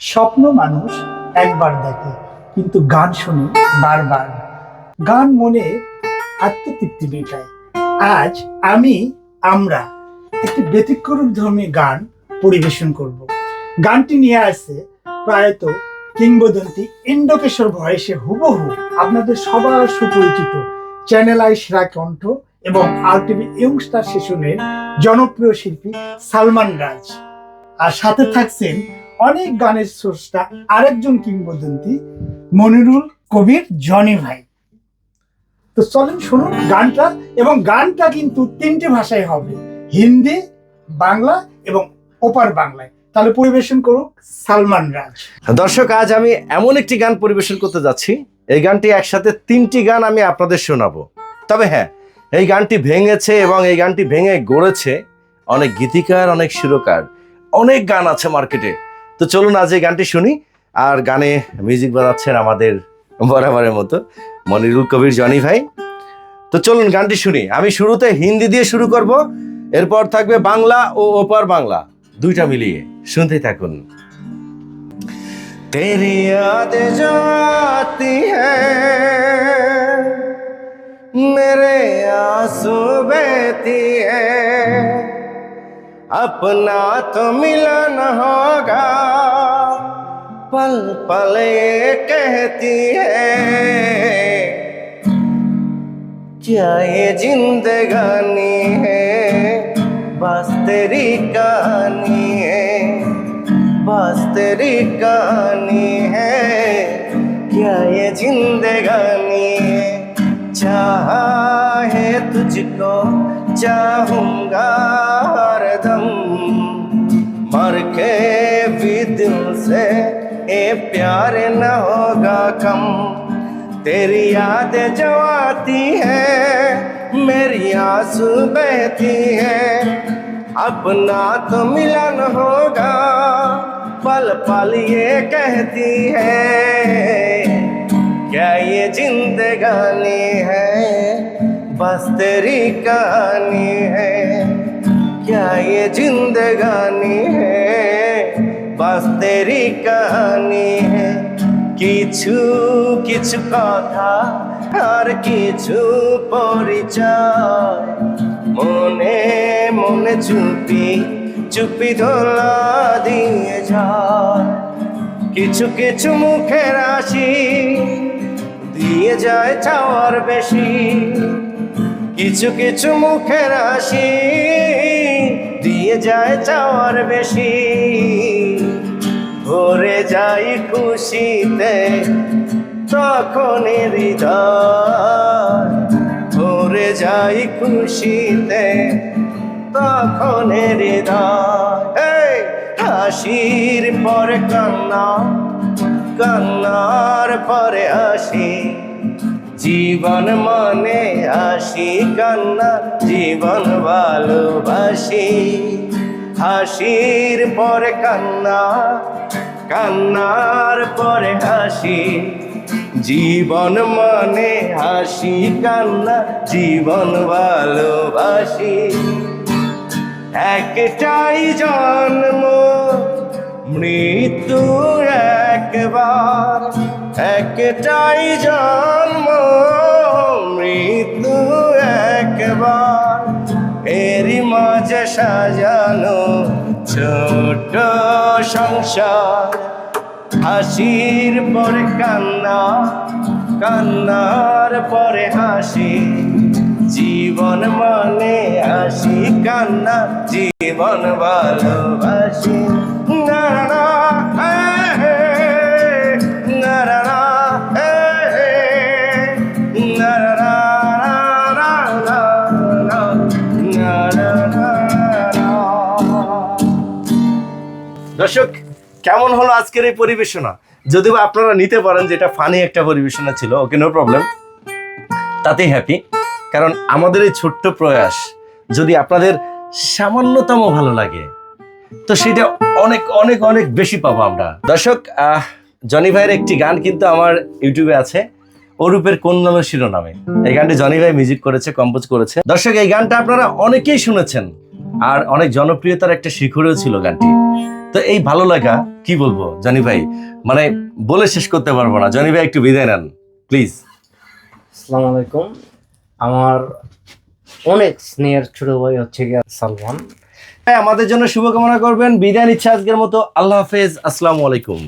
স্বপ্ন মানুষ একবার দেখে, কিন্তু গান শুনে বারবার। গান মনে আত্মতৃপ্তি মেটায়। আজ আমরা একটি ব্যতিক্রম ধর্মী গান পরিবেশন করব। গানটি নিয়ে আসছে প্রায়ত কিংবদন্তি ইন্দ্রকিশোর ভয়েসে হুবহু আপনাদের সবার সুপরিচিত চ্যানেল আই সেরা কণ্ঠ এবং RTV ইয়ংস্টার সেশনের জনপ্রিয় শিল্পী সালমান রাজ। আর সাথে থাকছেন অনেক গানের স্রষ্টা আরেকজন কিংবদন্তি মনিরুল কবির জনি ভাই। তো চলেন শুনুন গানটা, এবং গানটা কিন্তু 3টে ভাষায় হবে, হিন্দি, বাংলা এবং ওপার বাংলায়। তাহলে পরিবেশন করুক সালমান রাজ। দর্শক, আজ আমি এমন একটি গান পরিবেশন করতে যাচ্ছি, এই গানটি একসাথে 3টি গান আমি আপনাদের শোনাবো। তবে হ্যাঁ, এই গানটি ভেঙেছে এবং এই গানটি ভেঙে গড়েছে অনেক গীতিকার, অনেক সুরকার, অনেক গান আছে মার্কেটে। তো চলুন আজ এই গানটি শুনি। আর গানে মিউজিক বাজাচ্ছেন আমাদের বরাবরের মতো মনিরুল কবির জনি ভাই। তো চলুন গানটি শুনি। আমি শুরুতে হিন্দি দিয়ে শুরু করব, এরপর থাকবে বাংলা ও ওপার বাংলা, দুইটা মিলিয়ে শুনতেই থাকুন। तेरी याद जो आती है मेरे आंसू बहती है, अपना तो मिलन होगा पल पल ये कहती है, क्या ये जिंदगानी है बस तेरी कहानी है, बस तेरी कहानी है, क्या ये जिंदगानी है, चाहा है तुझको चाहूंगा हरदम, मर के भी दिल से ये प्यार न होगा कम, तेरी याद जो आती है मेरी आंसू बहती है, अपना तो मिलन होगा पल पल ये कहती है, क्या ये जिंदगानी है बस तेरी कहानी है, क्या ये जिंदगानी है बस तेरी कहानी है, কিছু কিছু কথা আর কিছু পরিচয় মনে মনে চুপি চুপি ধোলা দিয়ে যায়, কিছু কিছু মুখের হাসি দিয়ে যায় চাওয়ার বেশি, কিছু কিছু মুখের হাসি দিয়ে যায় চাওয়ার বেশি, ভরে যাই খুশিতে তখন হৃদয়, ভরে যাই খুশিতে তখন হৃদয়, হাসির পরে কান্না, কান্নার পরে হাসি, জীবন মানে হাসি কান্না, জীবন ভালোবাসি, হাসির পরে কান্না, কান্নার পরে হাসি, জীবন মানে হাসি কান্না, জীবন ভালোবাসি, একটাই জন্ম মৃত্যু একবার, একটাই জন্ম মৃত্যু একবার, এরই মাঝে সাজানো ছোট সংসার, হাসির পরে কান্না, কান্নার পরে হাসি, জীবন মানে হাসি কান্না, জীবন ভালোবাসি, না না দর্শক, কেমন হলো আজকের এই পরিবেশনা? যদিও আপনারা নিতে পারেন যে এটা ফানি একটা পরিবেশনা ছিল, ওকে, নো প্রবলেম, তাতেই হ্যাপি। কারণ আমাদের এই ছোট্ট প্রয়াস যদি আপনাদের সামান্যতম ভালো লাগে তো সেটা অনেক অনেক অনেক বেশি পাবো আমরা। দর্শক, জনি ভাইয়ের একটি গান কিন্তু আমার ইউটিউবে আছে, অরূপের কোন নামের শিরোনামে। এই গানটি জনি ভাই মিউজিক করেছে, কম্পোজ করেছে। দর্শক, এই গানটা আপনারা অনেকেই শুনেছেন আর অনেক জনপ্রিয়তার একটা শিখরেও ছিল গানটি। তো এই ভালো লাগা কি বলবো জনি ভাই, মানে বলে শেষ করতে পারবো না। জনি ভাই একটু বিদায় নেন প্লিজ। আসসালামু আলাইকুম। আমার অনেক স্নেহের ছোট ভাই হচ্ছে গিয়ে সালমান। আমাদের জন্য শুভকামনা করবেন। বিদায় নিচ্ছে আজকের মতো। আল্লাহ হাফেজ, আসসালামু আলাইকুম।